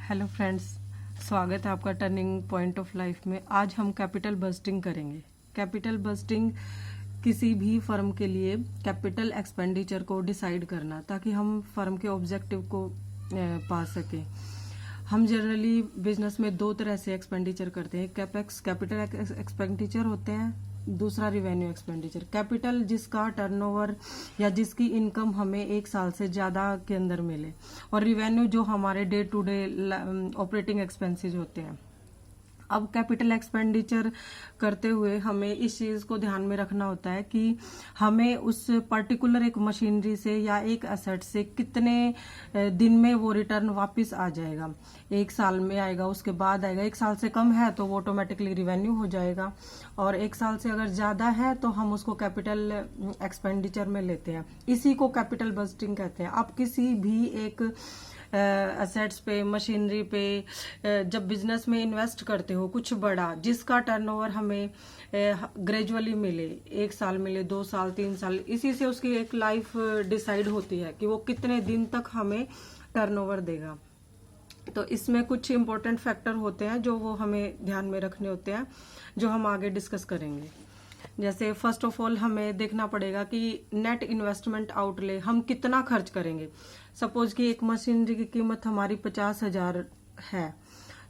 Hello friends, स्वागत है आपका टर्निंग पॉइंट ऑफ लाइफ में। आज हम कैपिटल बस्टिंग करेंगे। कैपिटल बस्टिंग किसी भी फर्म के लिए कैपिटल एक्सपेंडिचर को डिसाइड करना, ताकि हम फर्म के ऑब्जेक्टिव को पा सकें। हम जनरली बिजनेस में दो तरह से एक्सपेंडिचर करते हैं। कैपेक्स कैपिटल एक्सपेंडिचर होते हैं, दूसरा रिवेन्यू एक्सपेंडिचर। कैपिटल जिसका टर्नओवर या जिसकी इनकम हमें एक साल से ज्यादा के अंदर मिले, और रिवेन्यू जो हमारे day to day operating expenses होते हैं। अब कैपिटल एक्सपेंडिचर करते हुए हमें इस चीज को ध्यान में रखना होता है कि हमें उस पर्टिकुलर एक मशीनरी से या एक एसेट से कितने दिन में वो रिटर्न वापस आ जाएगा। एक साल में आएगा, उसके बाद आएगा। एक साल से कम है तो वो ऑटोमेटिकली रिवेन्यू हो जाएगा, और एक साल से अगर ज्यादा है तो हम उसको कैपिटल एक्सपेंडिचर में लेते हैं। इसी को कैपिटल बस्टिंग कहते हैं। आप किसी भी एक एसेट्स पे, मशीनरी पे जब बिजनेस में इन्वेस्ट करते हो कुछ बड़ा, जिसका टर्नओवर हमें ग्रेजुअली मिले, एक साल मिले, 2 साल, 3 साल, इसी से उसकी एक लाइफ डिसाइड होती है कि वो कितने दिन तक हमें टर्नओवर देगा। तो इसमें कुछ इंपॉर्टेंट फैक्टर होते हैं जो वो हमें ध्यान में रखने होते हैं, जो हम आगे डिस्कस करेंगे। जैसे फर्स्ट ऑफ ऑल हमें देखना पड़ेगा कि नेट इन्वेस्टमेंट आउटले हम कितना खर्च करेंगे। सपोज कि एक मशीनरी की कीमत हमारी 50,000 है,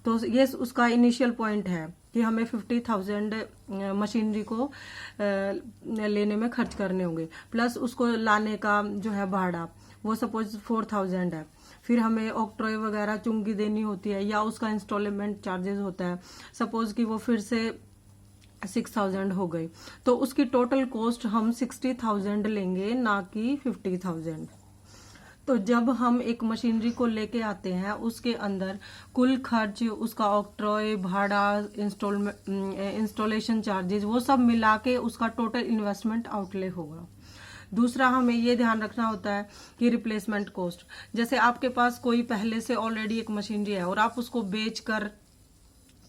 तो ये उसका इनिशियल पॉइंट है कि हमें 50,000 मशीनरी को लेने में खर्च करने होंगे, प्लस उसको लाने का जो है भाड़ा, वो सपोज 4,000 है। फिर हमें ऑक्ट्रॉय वगैरह चुंगी देनी होती है, या उसका इंस्टॉलमेंट चार्जेस होता है। सपोज कि वो फिर से 6,000 हो गई, तो उसकी टोटल कॉस्ट हम 60,000 लेंगे, ना कि 50,000। तो जब हम एक मशीनरी को लेके आते हैं, उसके अंदर कुल खर्च, उसका ऑक्ट्रॉय भाड़ा, इंस्टॉलेशन चार्जेस, वो सब मिला के उसका टोटल इन्वेस्टमेंट आउटले होगा। दूसरा हमें ये ध्यान रखना होता है कि रिप्लेसमेंट कॉस्ट। जैसे आपके पास कोई पहले से ऑलरेडी एक मशीनरी है और आप उसको बेचकर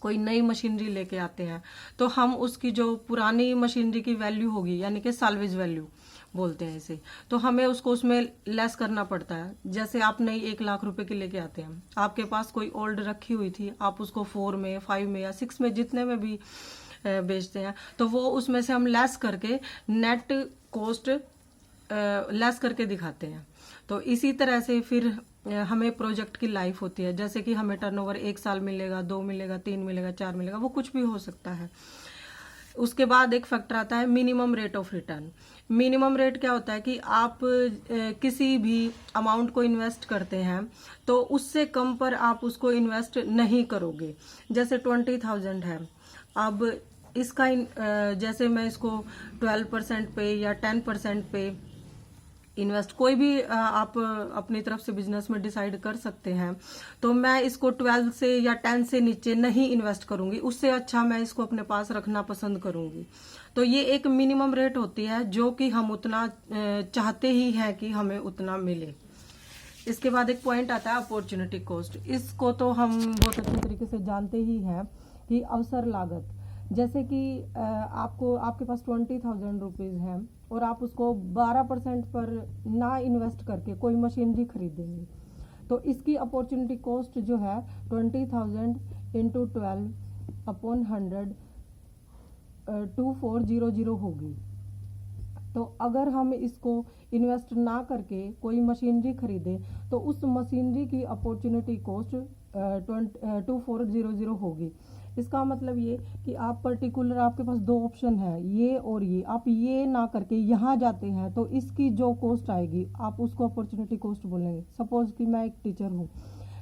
कोई नई मशीनरी लेके आते हैं, तो हम उसकी जो पुरानी मशीनरी की वैल्यू होगी, यानी कि साल्वेज वैल्यू बोलते हैं इसे, तो हमें उसको उसमें लेस करना पड़ता है। जैसे आप नई 1 लाख रुपए की लेके आते हैं, आपके पास कोई ओल्ड रखी हुई थी, आप उसको 4 में, 5 में या 6 में, जितने में भी बेचते हैं, तो वो उसमें से हम लेस करके नेट कॉस्ट लेस करके दिखाते हैं। तो इसी तरह से फिर हमें प्रोजेक्ट की लाइफ होती है। जैसे कि हमें टर्नओवर 1 साल मिलेगा, 2 मिलेगा, 3 मिलेगा, 4 मिलेगा, वो कुछ भी हो सकता है। उसके बाद एक फैक्टर आता है minimum rate of return. Minimum rate क्या होता है कि आप किसी भी अमाउंट को इन्वेस्ट करते हैं तो उससे कम पर आप उसको इन्वेस्ट नहीं करोगे। जैसे 20,000 है, अब इसका जैसे मैं इसको 12% पे या 10% पे इन्वेस्ट, कोई भी आप अपनी तरफ से बिजनेस में डिसाइड कर सकते हैं, तो मैं इसको 12 से या 10 से नीचे नहीं इन्वेस्ट करूंगी। उससे अच्छा मैं इसको अपने पास रखना पसंद करूंगी। तो ये एक मिनिमम रेट होती है जो कि हम उतना चाहते ही हैं कि हमें उतना मिले। इसके बाद एक पॉइंट आता है अपॉर्चुनिटी कॉस्ट। इसको तो हम बहुत अच्छे तरीके से जानते ही हैं कि अवसर लागत। जैसे कि आपके पास 20,000 रुपीज है और आप उसको 12% पर ना इन्वेस्ट करके कोई मशीनरी खरीदेंगे, तो इसकी अपॉर्चुनिटी कॉस्ट जो है 20,000 इंटू 12 अपॉन 100 2400 होगी। तो अगर हम इसको इन्वेस्ट ना करके कोई मशीनरी खरीदे, तो उस मशीनरी की अपॉर्चुनिटी कॉस्ट 2400 होगी। इसका मतलब ये कि आप पर्टिकुलर, आपके पास 2 ऑप्शन है, ये और ये, आप ये ना करके यहाँ जाते हैं, तो इसकी जो कॉस्ट आएगी आप उसको अपॉर्चुनिटी कॉस्ट बोलेंगे। सपोज कि मैं एक टीचर हूँ,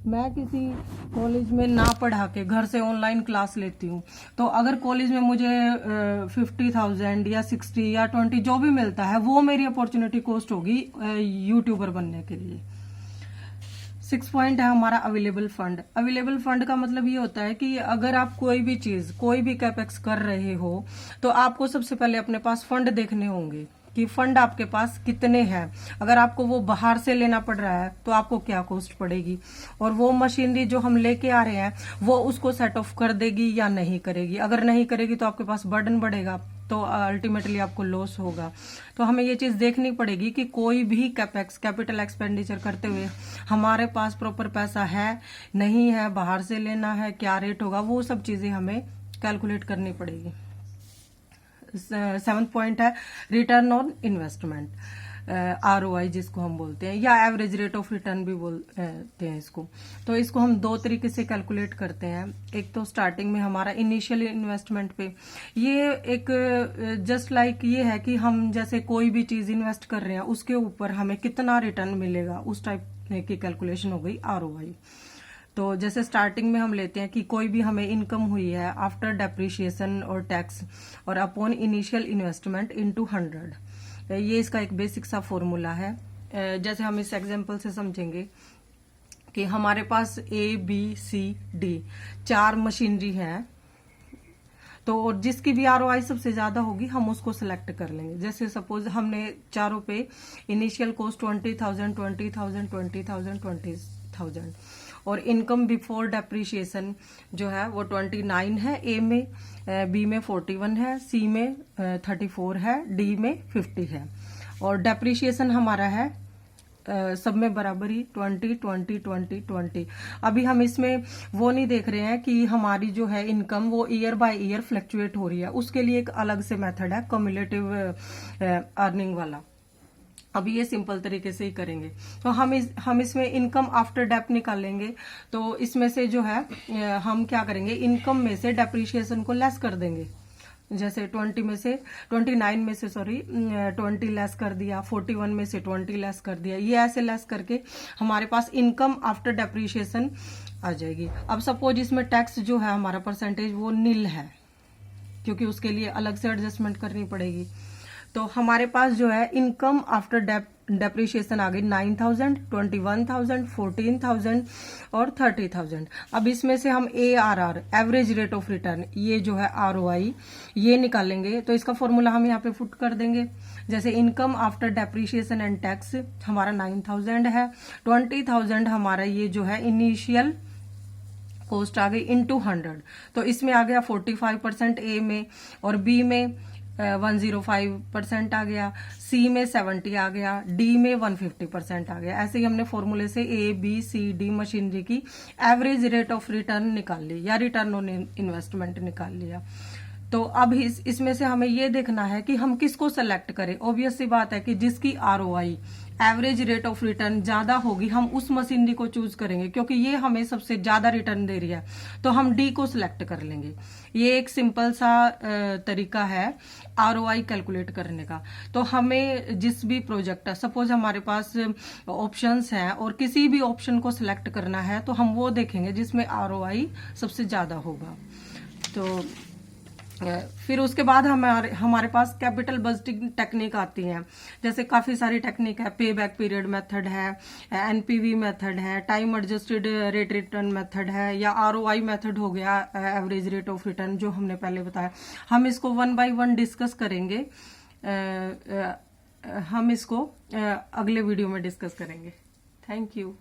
मैं किसी कॉलेज में ना पढ़ा के घर से ऑनलाइन क्लास लेती हूँ, तो अगर कॉलेज में मुझे 50,000 या 60 या 20 जो भी मिलता है, वो मेरी अपॉर्चुनिटी कॉस्ट होगी यूट्यूबर बनने के लिए। 6 पॉइंट है हमारा अवेलेबल फंड। अवेलेबल फंड का मतलब ये होता है कि अगर आप कोई भी चीज, कोई भी कैपेक्स कर रहे हो, तो आपको सबसे पहले अपने पास फंड देखने होंगे कि फंड आपके पास कितने हैं। अगर आपको वो बाहर से लेना पड़ रहा है तो आपको क्या कॉस्ट पड़ेगी, और वो मशीनरी जो हम लेके आ रहे हैं वो उसको सेट ऑफ कर देगी या नहीं करेगी। अगर नहीं करेगी तो आपके पास बर्डन बढ़ेगा, तो अल्टीमेटली आपको लॉस होगा। तो हमें ये चीज़ देखनी पड़ेगी कि कोई भी कैपेक्स कैपिटल एक्सपेंडिचर करते हुए हमारे पास प्रॉपर पैसा है नहीं है, बाहर से लेना है, क्या रेट होगा, वो सब चीज़ें हमें कैलकुलेट करनी पड़ेगी। 7th पॉइंट है रिटर्न ऑन इन्वेस्टमेंट, ROI जिसको हम बोलते हैं, या एवरेज रेट ऑफ रिटर्न भी बोलते हैं इसको। तो इसको हम दो तरीके से कैलकुलेट करते हैं। एक तो स्टार्टिंग में हमारा इनिशियल इन्वेस्टमेंट पे, ये एक जस्ट लाइक ये है कि हम जैसे कोई भी चीज इन्वेस्ट कर रहे हैं उसके ऊपर हमें कितना रिटर्न मिलेगा, उस टाइप की कैलकुलेशन हो गई ROI। तो जैसे स्टार्टिंग में हम लेते हैं कि कोई भी हमें इनकम हुई है आफ्टर डेप्रिशिएशन और टैक्स और अपॉन इनिशियल इन्वेस्टमेंट इनटू 100, ये इसका एक बेसिक सा फॉर्मूला है। जैसे हम इस एग्जांपल से समझेंगे कि हमारे पास ABCD 4 मशीनरी है, तो जिसकी भी ROI सबसे ज्यादा होगी हम उसको सिलेक्ट कर लेंगे। जैसे सपोज हमने चारों पे इनिशियल कॉस्ट 20,000 20,000 20,000 20,000 और इनकम बिफोर डेप्रिशिएशन जो है वो 29 है A में, B में 41 है, C में 34 है, D में 50 है, और डेप्रिशिएशन हमारा है सब में बराबर ही 20 20 20 20। अभी हम इसमें वो नहीं देख रहे हैं कि हमारी जो है इनकम वो ईयर बाय ईयर फ्लक्चुएट हो रही है, उसके लिए एक अलग से मेथड है क्यूमुलेटिव अर्निंग वाला। अभी ये सिंपल तरीके से ही करेंगे। तो हम इसमें इनकम आफ्टर डेप निकालेंगे। तो इसमें से जो है हम क्या करेंगे, इनकम में से डेप्रिशिएशन को लेस कर देंगे। जैसे 29 में से 20 लेस कर दिया, 41 में से 20 लेस कर दिया, ये ऐसे लेस करके हमारे पास इनकम आफ्टर डेप्रिशिएशन आ जाएगी। अब सपोज इसमें टैक्स जो है हमारा परसेंटेज वो नील है, क्योंकि उसके लिए अलग से एडजस्टमेंट करनी पड़ेगी। तो हमारे पास जो है इनकम आफ्टर डेप्रिशिएशन आ गई 9,000, 21,000, 14,000 और 30,000। अब इसमें से हम ARR average rate of return, ये जो है ROI, ये निकालेंगे। तो इसका फॉर्मूला हम यहाँ पे पुट कर देंगे। जैसे income after depreciation and tax हमारा 9,000 है, 20,000 हमारा ये जो है इनिशियल कॉस्ट आ गई इनटू 100। तो इसमें आ गया 45% A में, और B में 105% आ गया, C में 70 आ गया, D में 150% आ गया। ऐसे ही हमने फॉर्मूले से ABCD मशीनरी की एवरेज रेट ऑफ रिटर्न निकाल ली या रिटर्न ऑन इन्वेस्टमेंट निकाल लिया। तो अब इसमें से हमें ये देखना है कि हम किसको सेलेक्ट करें। ऑब्वियस सी बात है कि जिसकी ROI average rate of return ज्यादा होगी हम उस मशीनरी को चूज करेंगे, क्योंकि ये हमें सबसे ज्यादा रिटर्न दे रही है। तो हम D को सिलेक्ट कर लेंगे। ये एक सिंपल सा तरीका है ROI कैलकुलेट करने का। तो हमें जिस भी प्रोजेक्ट है, सपोज हमारे पास ऑप्शंस हैं और किसी भी ऑप्शन को सिलेक्ट करना है, तो हम वो देखेंगे जिसमें ROI सबसे ज्यादा होगा। तो फिर उसके बाद हमारे पास कैपिटल बजटिंग टेक्निक आती है। जैसे काफी सारी टेक्निक है, पे बैक पीरियड मेथड है, NPV मेथड है, time adjusted rate return method है, या ROI मेथड हो गया एवरेज रेट ऑफ रिटर्न जो हमने पहले बताया। हम इसको 1 by 1 डिस्कस करेंगे। हम इसको अगले वीडियो में डिस्कस करेंगे। Thank you.